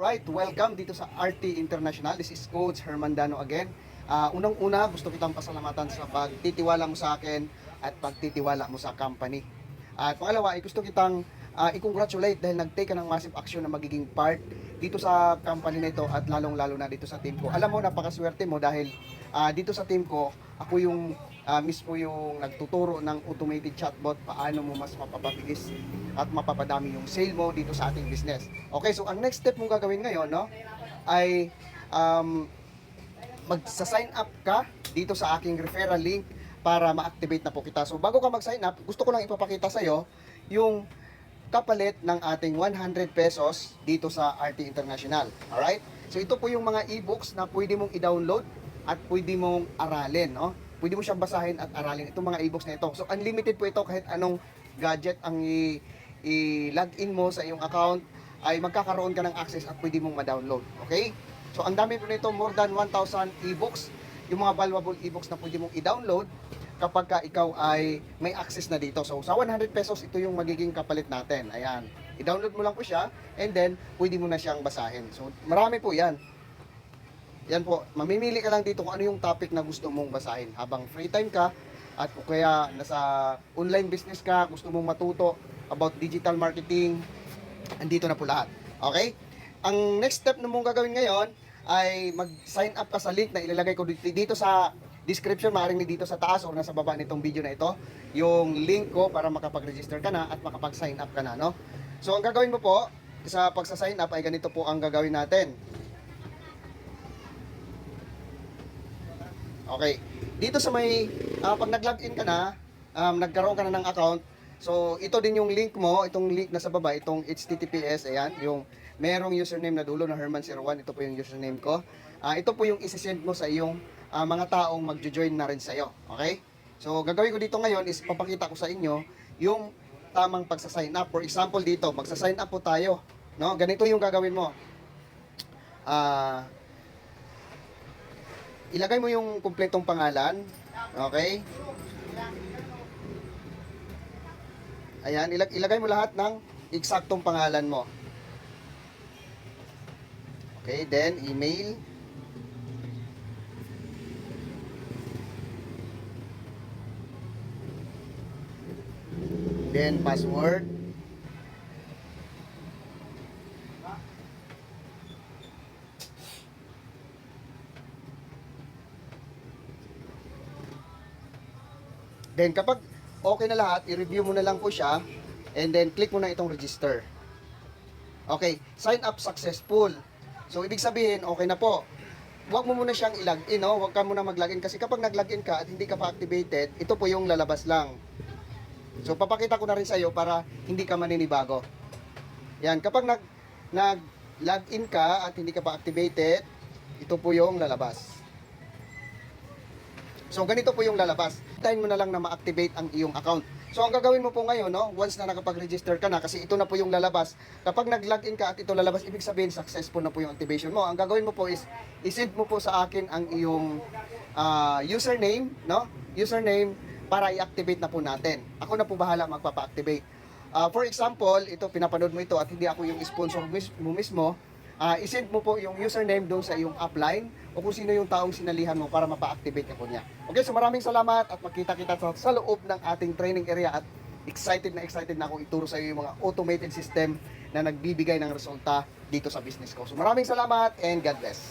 Alright, welcome dito sa RT International. This is Coach Hermandano again. Unang-una, gusto kitang pasalamatan sa pagtitiwala mo sa akin at pagtitiwala mo sa company. At pangalawa, gusto kitang i-congratulate dahil nag-take ka ng massive action na magiging part dito sa company na ito at lalong-lalo na dito sa team ko. Alam mo, napakaswerte mo dahil dito sa team ko, ako yung mismo yung nagtuturo ng automated chatbot paano mo mas mapapabilis at mapapadami yung sale mo dito sa ating business. Okay, so ang next step mong gagawin ngayon, no, ay magsa-sign up ka dito sa aking referral link para ma-activate na po kita. So bago ka mag-sign up, gusto ko lang ipapakita sa iyo yung kapalit ng ating 100 pesos dito sa RT International. Alright? So ito po yung mga e-books na pwede mong i-download at pwede mong aralin, no? Pwede mo siyang basahin at aralin itong mga e-books na ito. So unlimited po ito, kahit anong gadget ang i-login mo sa iyong account ay magkakaroon ka ng access at pwede mong ma-download. Okay? So ang dami po nito, more than 1,000 e-books, yung mga valuable e-books na pwede mong i-download kapag ka ikaw ay may access na dito. So sa 100 pesos, ito yung magiging kapalit natin. Ayan. I-download mo lang po siya and then pwede mo na siyang basahin. So marami po yan. Yan po, mamimili ka lang dito kung ano yung topic na gusto mong basahin habang free time ka at o kaya nasa online business ka, gusto mong matuto about digital marketing, andito na po lahat. Okay? Ang next step na mong gagawin ngayon ay mag-sign up ka sa link na ilalagay ko dito sa description, maaaring dito sa taas o nasa baba nitong video na ito, yung link ko para makapag-register ka na at makapag-sign up ka na, no? So, ang gagawin mo po sa pagsa-sign up ay ganito po ang gagawin natin. Okay. Dito sa may, pag nag-login ka na, nagkaroon ka na ng account, so ito din yung link mo, itong link na sa baba, itong HTTPS, ayan, yung merong username na dulo na Herman01, ito po yung username ko. Ito po yung isi-send mo sa iyong mga taong magjo-join na rin sa'yo. Okay? So, gagawin ko dito ngayon is papakita ko sa inyo yung tamang pagsa-sign up. For example dito, magsa-sign up po tayo. No? Ganito yung gagawin mo. Ilagay mo yung kumpletong pangalan. Okay? Ayan, ilagay mo lahat ng eksaktong pangalan mo. Okay, then email. Then password. Then kapag okay na lahat, i-review mo na lang po siya and then click mo na itong register. Okay, sign up successful. So ibig sabihin, okay na po. Huwag mo muna siyang i-login, no? Huwag ka muna mag-login kasi kapag nag-login ka at hindi ka pa activated, ito po yung lalabas lang. So papakita ko na rin sa iyo para hindi ka maninibago. Yan, kapag nag-login ka at hindi ka pa activated, ito po yung lalabas. So ganito po yung lalabas. Hintayin mo na lang na ma-activate ang iyong account. So ang gagawin mo po ngayon, no, once na nakapag-register ka na, kasi ito na po yung lalabas. Kapag nag-login ka at ito lalabas, ibig sabihin successful na po yung activation mo. Ang gagawin mo po is i-send mo po sa akin ang iyong username, no? Username para i-activate na po natin. Ako na po bahala magpapa-activate. For example, ito pinapanood mo ito at hindi ako yung sponsor mo mismo. I-send mo po yung username doon sa iyong upline o kung sino yung taong sinalihan mo para mapa-activate ka po niya. Okay, so maraming salamat at magkita-kita sa loob ng ating training area at excited na ako ituro sa iyo yung mga automated system na nagbibigay ng resulta dito sa business ko. So maraming salamat and God bless.